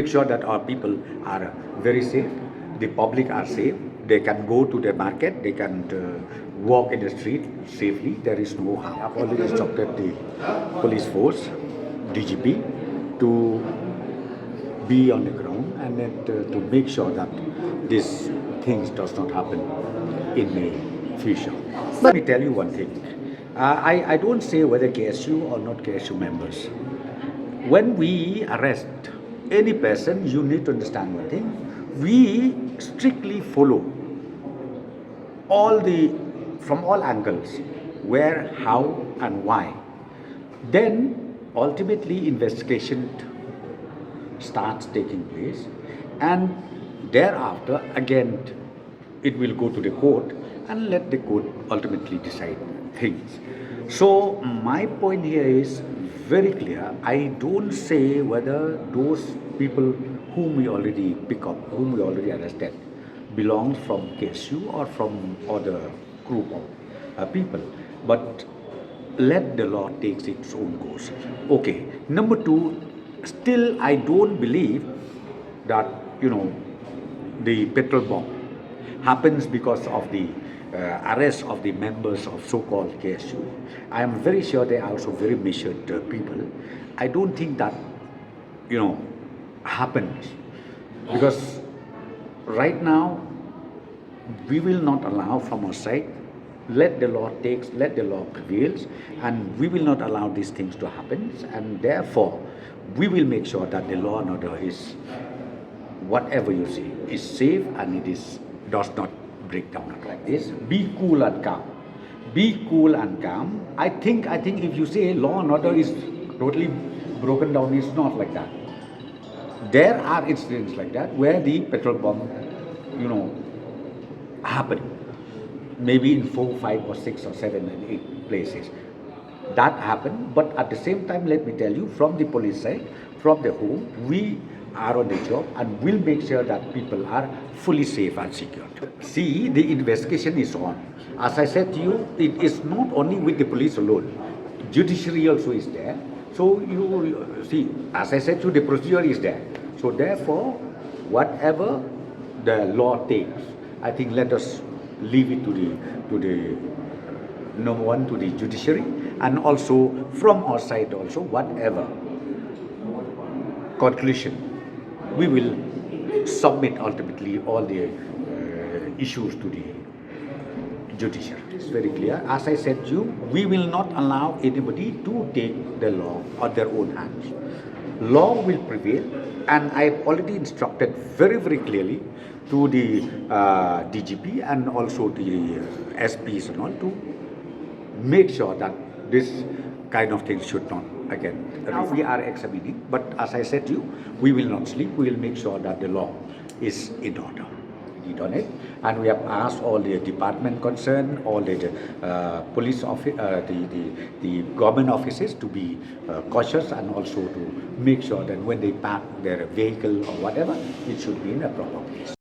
make sure that our people are very safe, the public are safe, they can go to the market, they can walk in the street safely, there is no harm. I've already instructed the police force, DGP, to be on the ground and then to make sure that these things does not happen in the future. Let me tell you one thing. I don't say whether KSU or not KSU members. When we arrest any person, you need to understand one thing. We strictly follow from all angles, where, how, and why. Then ultimately investigation starts taking place, and thereafter again it will go to the court and let the court ultimately decide things. So my point here is very clear. I don't say whether those people whom we already pick up, whom we already arrested, belongs from KSU or from other group of people, but let the law takes its own course. Okay. Number two, still I don't believe that the petrol bomb happens because of the arrest of the members of so-called KSU. I am very sure they are also very measured people. I don't think that happens, because right now we will not allow from our side. Let the law prevails, and we will not allow these things to happen, and therefore we will make sure that the law and order is, whatever you see, is safe and does not break down like this. Be cool and calm. Be cool and calm. I think if you say law and order is totally broken down, it's not like that. There are incidents like that where the petrol bomb, happen. Maybe in 4, 5, or 6, or 7, and 8 places. That happened, but at the same time, let me tell you, from the police side, from the home, we are on the job and will make sure that people are fully safe and secured. See, the investigation is on. As I said to you, it is not only with the police alone. Judiciary also is there. So you see, as I said to you, the procedure is there. So therefore, whatever the law takes, I think let us leave it to the number one, to the judiciary, and also from our side also, whatever conclusion, we will submit ultimately all the issues to the judiciary. It's very clear. As I said to you, we will not allow anybody to take the law on their own hands. Law will prevail, and I've already instructed very, very clearly to the DGP and also the SPs and all to make sure that this kind of thing should not again. Now we are examining, but as I said to you, we will not sleep. We will make sure that the law is in order. On it, and we have asked all the department concerned, all the police office, the government offices to be cautious, and also to make sure that when they park their vehicle or whatever, it should be in a proper place.